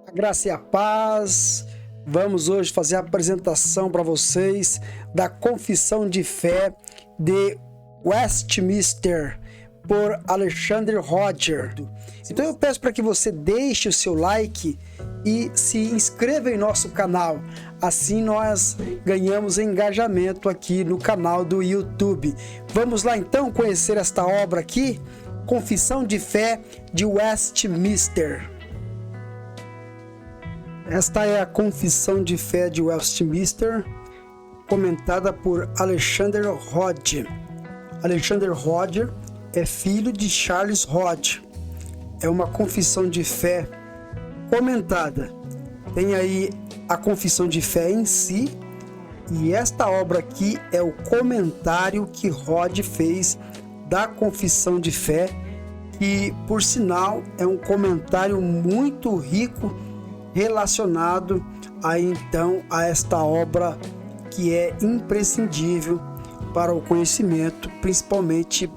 A graça e a paz. Vamos hoje fazer a apresentação para vocês da Confissão de Fé de Westminster por Alexander Roger. Então eu peço para que você deixe o seu like e se inscreva em nosso canal. Assim nós ganhamos engajamento aqui no canal do YouTube. Vamos lá então conhecer esta obra aqui, Confissão de Fé de Westminster. Esta é a Confissão de Fé de Westminster, comentada por Alexander Roger. Alexander Roger é filho de Charles Roger. É uma confissão de fé comentada. Tem aí a confissão de fé em si, e esta obra aqui é o comentário que Roger fez da confissão de fé, que por sinal é um comentário muito rico relacionado a esta obra que é imprescindível para o conhecimento, principalmente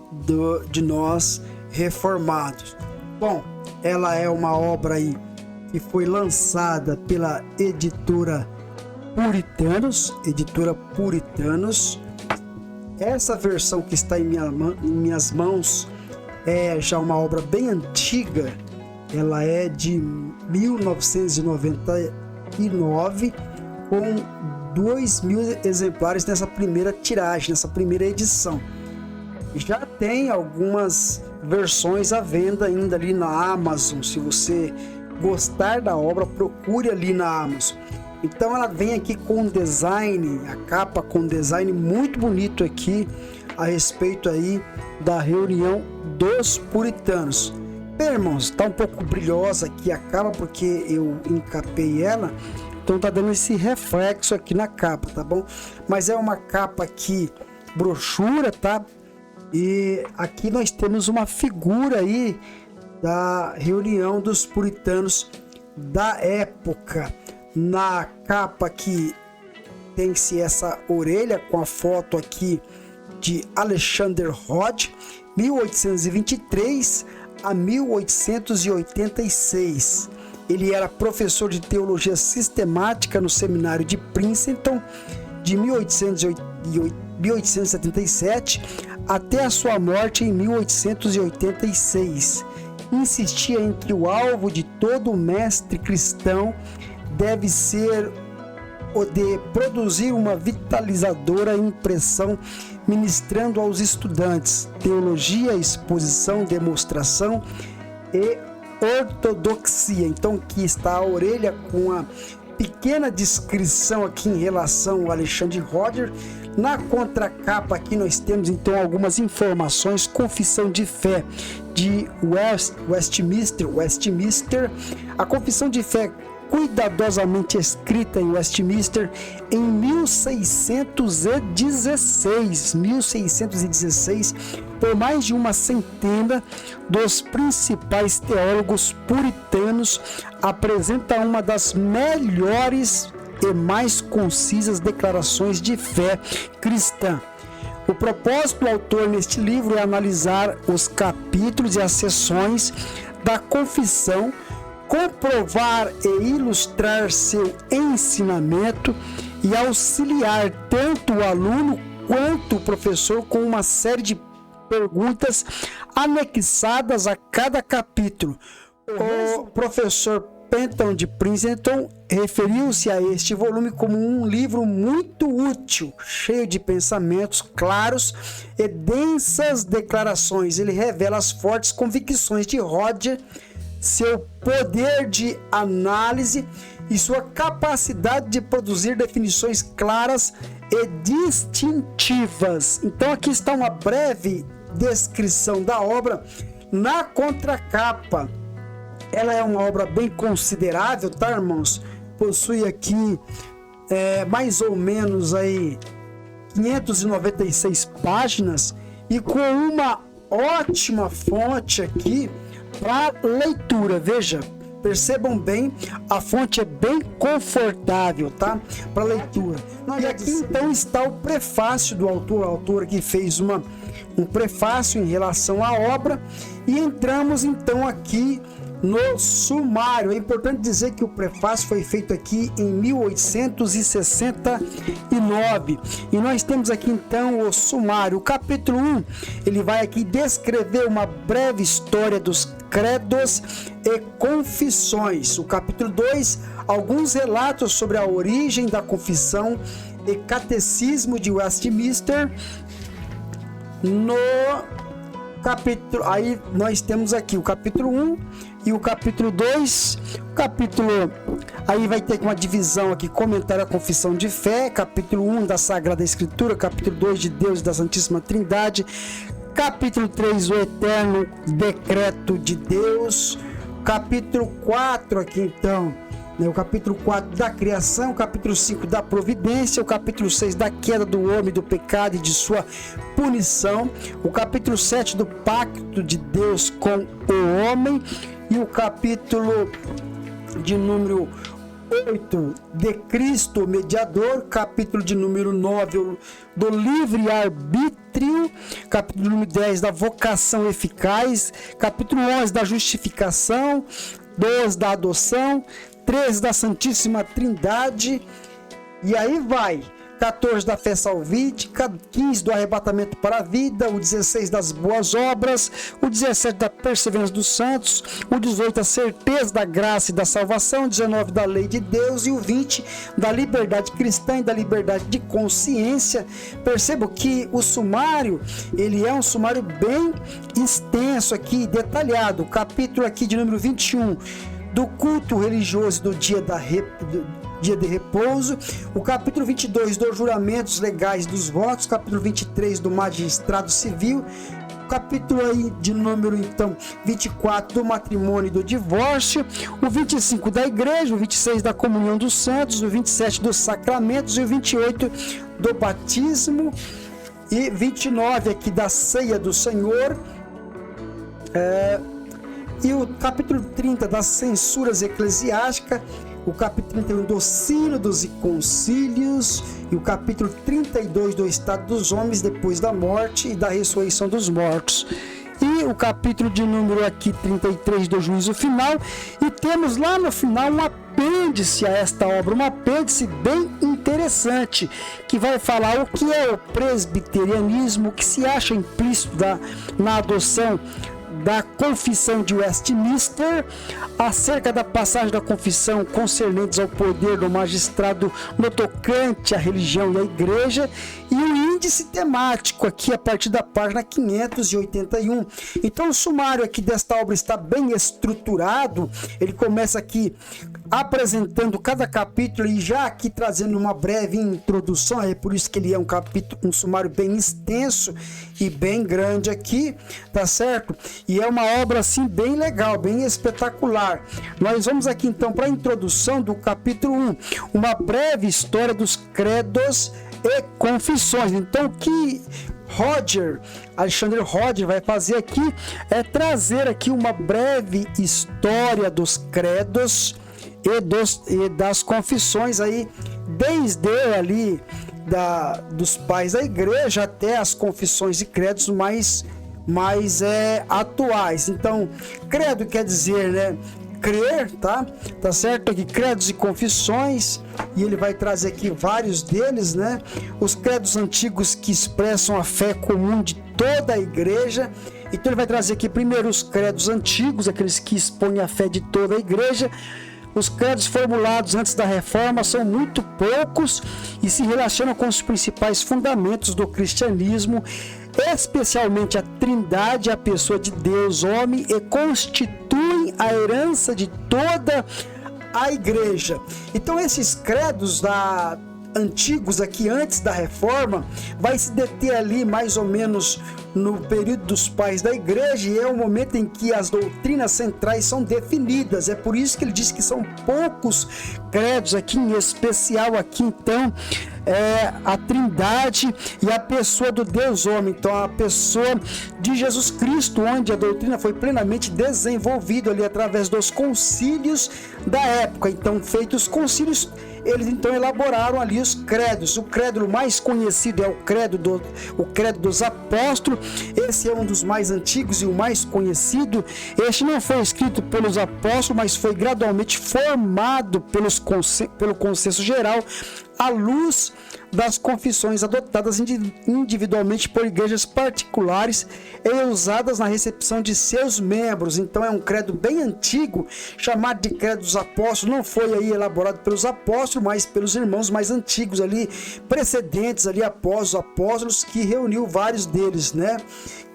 de nós reformados. Bom, ela é uma obra aí que foi lançada pela editora Puritanos. Essa versão que está em minhas mãos é já uma obra bem antiga. Ela é de 1999, com 2.000 exemplares nessa primeira tiragem, nessa primeira edição. Já tem algumas versões à venda ainda ali na Amazon. Se você gostar da obra, procure ali na Amazon. Então ela vem aqui com design, a capa com design muito bonito aqui, a respeito aí da reunião dos puritanos. Bem, irmãos, tá um pouco brilhosa aqui a capa porque eu encapei ela, então tá dando esse reflexo aqui na capa, tá bom? Mas é uma capa aqui, brochura, tá? E aqui nós temos uma figura aí da reunião dos puritanos da época. Na capa aqui tem-se essa orelha com a foto aqui de Alexander Roger, 1823 a 1886. Ele era professor de teologia sistemática no seminário de Princeton de 1877 até a sua morte em 1886. Insistia em que o alvo de todo mestre cristão deve ser o de produzir uma vitalizadora impressão, ministrando aos estudantes teologia, exposição, demonstração e ortodoxia. Então aqui está a orelha com a pequena descrição aqui em relação ao Alexander Roger. Na contracapa aqui nós temos então algumas informações. Confissão de Fé de Westminster. A Confissão de Fé cuidadosamente escrita em Westminster em 1616, por mais de uma centena dos principais teólogos puritanos, apresenta uma das melhores e mais concisas declarações de fé cristã. O propósito do autor neste livro é analisar os capítulos e as seções da confissão, comprovar e ilustrar seu ensinamento e auxiliar tanto o aluno quanto o professor com uma série de perguntas anexadas a cada capítulo. O professor Penton de Princeton referiu-se a este volume como um livro muito útil, cheio de pensamentos claros e densas declarações. Ele revela as fortes convicções de Roger, seu poder de análise e sua capacidade de produzir definições claras e distintivas. Então aqui está uma breve descrição da obra na contracapa. Ela é uma obra bem considerável, tá, irmãos? Possui aqui mais ou menos aí 596 páginas e com uma ótima fonte aqui para leitura. Veja, percebam bem, a fonte é bem confortável, tá? Para leitura. E aqui então está o prefácio do autor. O autor aqui fez um prefácio em relação à obra, e entramos então aqui no sumário. É importante dizer que o prefácio foi feito aqui em 1869 e nós temos aqui então o sumário. O capítulo 1, ele vai aqui descrever uma breve história dos credos e confissões. O capítulo 2, alguns relatos sobre a origem da confissão e catecismo de Westminster. No capítulo, aí nós temos aqui o capítulo 1 e o capítulo 2. O capítulo, aí vai ter uma divisão aqui, comentário à confissão de fé, capítulo 1 da Sagrada Escritura, capítulo 2 de Deus e da Santíssima Trindade, capítulo 3 o eterno decreto de Deus, capítulo 4 aqui então, o capítulo 4 da criação, o capítulo 5 da providência, o capítulo 6 da queda do homem, do pecado e de sua punição, o capítulo 7 do pacto de Deus com o homem e o capítulo de número 8 de Cristo mediador, capítulo de número 9 do livre-arbítrio, capítulo número 10 da vocação eficaz, capítulo 11 da justificação, 12 da adoção, 13 da Santíssima Trindade, e aí vai, 14 da fé salvífica, 15 do arrebatamento para a vida, o 16 das boas obras, o 17 da perseverança dos santos, o 18 a certeza da graça e da salvação, o 19 da lei de Deus e o 20 da liberdade cristã e da liberdade de consciência. Percebo que o sumário, ele é um sumário bem extenso aqui, detalhado. O capítulo aqui de número 21 do culto religioso do dia de repouso, o capítulo 22 dos juramentos legais dos votos, capítulo 23 do magistrado civil, capítulo aí de número então 24 do matrimônio e do divórcio, o 25 da igreja, o 26 da comunhão dos santos, o 27 dos sacramentos e o 28 do batismo e 29 aqui da ceia do Senhor, e o capítulo 30 das censuras eclesiásticas, o capítulo 31 do sínodos e concílios, e o capítulo 32 do estado dos homens depois da morte e da ressurreição dos mortos. E o capítulo de número aqui 33 do juízo final, e temos lá no final um apêndice a esta obra, um apêndice bem interessante, que vai falar o que é o presbiterianismo, o que se acha implícito na adoção da confissão de Westminster, acerca da passagem da confissão concernentes ao poder do magistrado no tocante à religião e à igreja, e o índice temático aqui a partir da página 581. Então o sumário aqui desta obra está bem estruturado. Ele começa aqui apresentando cada capítulo e já aqui trazendo uma breve introdução, é por isso que ele é um sumário bem extenso e bem grande aqui, tá certo? E é uma obra assim bem legal, bem espetacular. Nós vamos aqui então para a introdução do capítulo 1, uma breve história dos credos e confissões. Então o que Alexandre Roger vai fazer aqui é trazer aqui uma breve história dos credos e das confissões aí, desde ali dos pais da igreja até as confissões e credos mais atuais. Então, credo quer dizer, né, crer, tá certo? Aqui, credos e confissões, e ele vai trazer aqui vários deles, né? Os credos antigos que expressam a fé comum de toda a igreja. Então ele vai trazer aqui primeiro os credos antigos, aqueles que expõem a fé de toda a igreja. Os credos formulados antes da reforma são muito poucos e se relacionam com os principais fundamentos do cristianismo, especialmente a Trindade, a pessoa de Deus, homem, e constituem a herança de toda a igreja. Então esses credos antigos aqui antes da reforma vai se deter ali mais ou menos no período dos pais da igreja, e é o momento em que as doutrinas centrais são definidas. É por isso que ele diz que são poucos credos aqui, em especial aqui então a Trindade e a pessoa do Deus homem, então a pessoa de Jesus Cristo, onde a doutrina foi plenamente desenvolvida ali através dos concílios da época. Então, feitos os concílios, eles então elaboraram ali os credos. O credo mais conhecido é o credo dos apóstolos. Esse é um dos mais antigos e o mais conhecido. Este não foi escrito pelos apóstolos, mas foi gradualmente formado pelo consenso geral à luz das confissões adotadas individualmente por igrejas particulares e usadas na recepção de seus membros. Então é um credo bem antigo, chamado de credo dos apóstolos. Não foi aí elaborado pelos apóstolos, mas pelos irmãos mais antigos ali, precedentes ali após os apóstolos, que reuniu vários deles, né?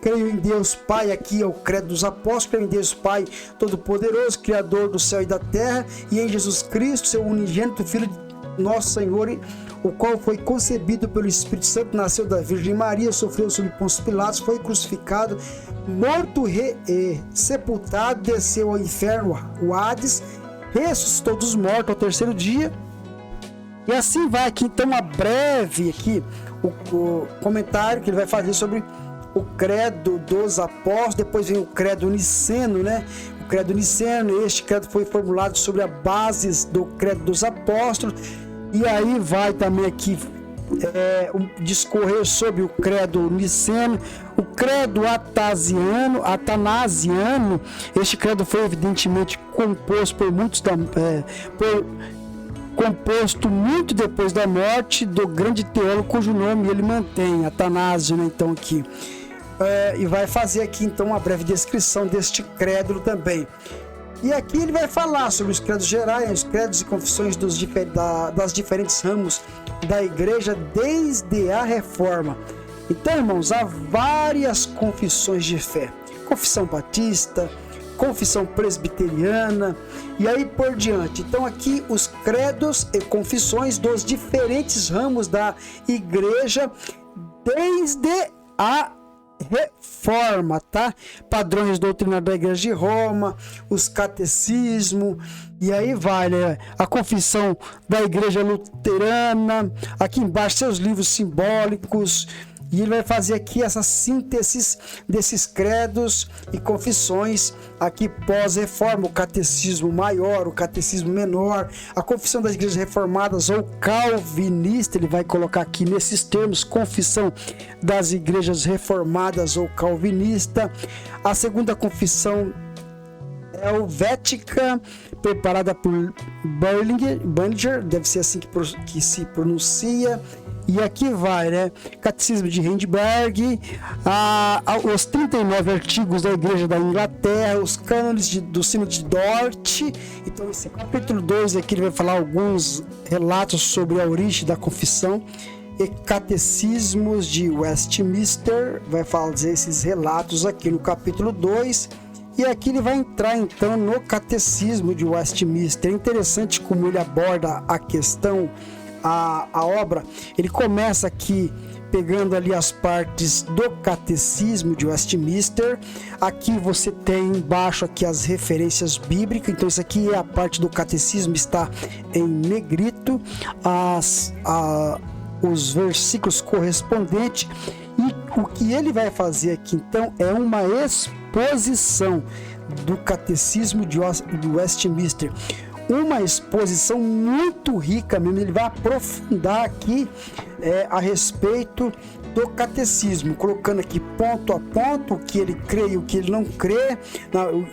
Creio em Deus Pai, aqui é o credo dos apóstolos. Creio em Deus Pai Todo-Poderoso, Criador do céu e da terra, e em Jesus Cristo, seu unigênito Filho de nosso Senhor, o qual foi concebido pelo Espírito Santo, nasceu da Virgem Maria, sofreu sob Pôncio Pilatos, foi crucificado, morto e sepultado, desceu ao inferno, o Hades, ressuscitou dos mortos ao terceiro dia. E assim vai aqui então uma breve aqui o comentário que ele vai fazer sobre o credo dos apóstolos. Depois vem o credo niceno, né? O credo niceno, este credo foi formulado sobre a base do credo dos apóstolos. E aí vai também aqui discorrer sobre o credo niceno, o credo atanasiano. Este credo foi evidentemente composto composto muito depois da morte do grande teólogo cujo nome ele mantém, Atanásio, né? Então aqui e vai fazer aqui então uma breve descrição deste credo também. E aqui ele vai falar sobre os credos gerais, os credos e confissões das diferentes ramos da igreja desde a reforma. Então, irmãos, há várias confissões de fé. Confissão batista, confissão presbiteriana e aí por diante. Então aqui os credos e confissões dos diferentes ramos da igreja desde a reforma, tá? Padrões doutrinários da igreja de Roma, os catecismos, e aí vai, né? A confissão da igreja luterana, aqui embaixo seus livros simbólicos, e ele vai fazer aqui essa síntese desses credos e confissões aqui pós-reforma, o catecismo maior, o catecismo menor, a confissão das igrejas reformadas ou calvinista, ele vai colocar aqui nesses termos, confissão das igrejas reformadas ou calvinista. A segunda confissão helvética, preparada por Bullinger, deve ser assim que se pronuncia. E aqui vai, né? Catecismo de Heidelberg, os 39 artigos da Igreja da Inglaterra, os cânones do Sino de Dort. Então, esse capítulo 2 aqui ele vai falar alguns relatos sobre a origem da confissão. E catecismos de Westminster, vai fazer esses relatos aqui no capítulo 2. E aqui ele vai entrar então no catecismo de Westminster. É interessante como ele aborda a questão. A obra, ele começa aqui pegando ali as partes do catecismo de Westminster. Aqui você tem embaixo aqui as referências bíblicas. Então isso aqui é a parte do catecismo, está em negrito, os versículos correspondentes. E o que ele vai fazer aqui então é uma exposição do catecismo de Westminster. Uma exposição muito rica mesmo. Ele vai aprofundar aqui a respeito do catecismo, colocando aqui ponto a ponto o que ele crê e o que ele não crê,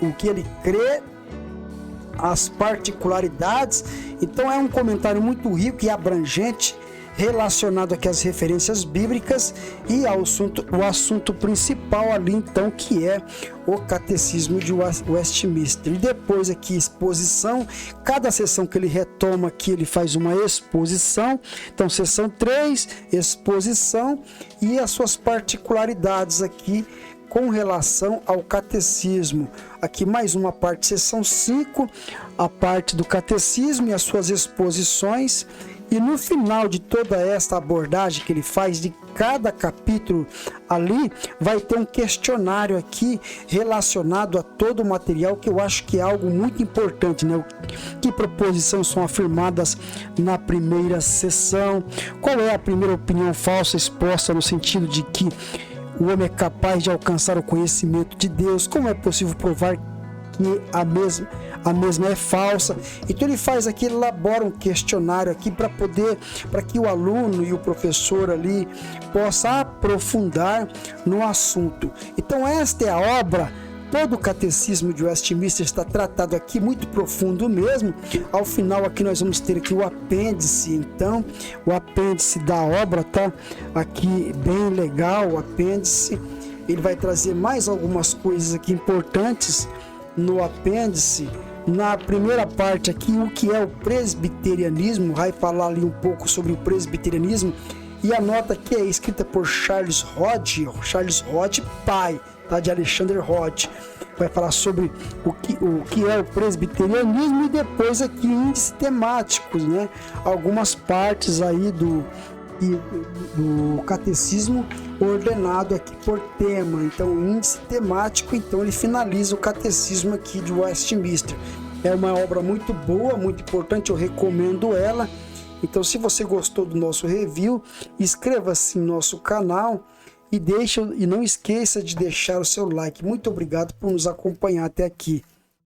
o que ele crê, as particularidades. Então é um comentário muito rico e abrangente relacionado aqui às referências bíblicas e o assunto principal ali então, que é o catecismo de Westminster. E depois aqui exposição, cada sessão que ele retoma aqui ele faz uma exposição. Então sessão 3, exposição e as suas particularidades aqui com relação ao catecismo. Aqui mais uma parte, sessão 5, a parte do catecismo e as suas exposições. E no final de toda esta abordagem que ele faz de cada capítulo ali, vai ter um questionário aqui relacionado a todo o material, que eu acho que é algo muito importante, né? Que proposições são afirmadas na primeira sessão? Qual é a primeira opinião falsa exposta no sentido de que o homem é capaz de alcançar o conhecimento de Deus? Como é possível provar que a mesma é falsa? Então ele faz aqui, ele elabora um questionário aqui para que o aluno e o professor ali possa aprofundar no assunto. Então esta é a obra. Todo o catecismo de Westminster está tratado aqui, muito profundo mesmo. Ao final aqui nós vamos ter aqui o apêndice. Então, o apêndice da obra tá aqui bem legal, o apêndice. Ele vai trazer mais algumas coisas aqui importantes no apêndice. Na primeira parte aqui, o que é o presbiterianismo, vai falar ali um pouco sobre o presbiterianismo. E a nota que é escrita por Charles Hodge pai, tá? De Alexander Hodge. Vai falar sobre o que é o presbiterianismo, e depois aqui índices temáticos, né? Algumas partes aí do catecismo ordenado aqui por tema. Então, índice temático, então ele finaliza o catecismo aqui de Westminster. É uma obra muito boa, muito importante, eu recomendo ela. Então, se você gostou do nosso review, inscreva-se no nosso canal e não esqueça de deixar o seu like. Muito obrigado por nos acompanhar até aqui.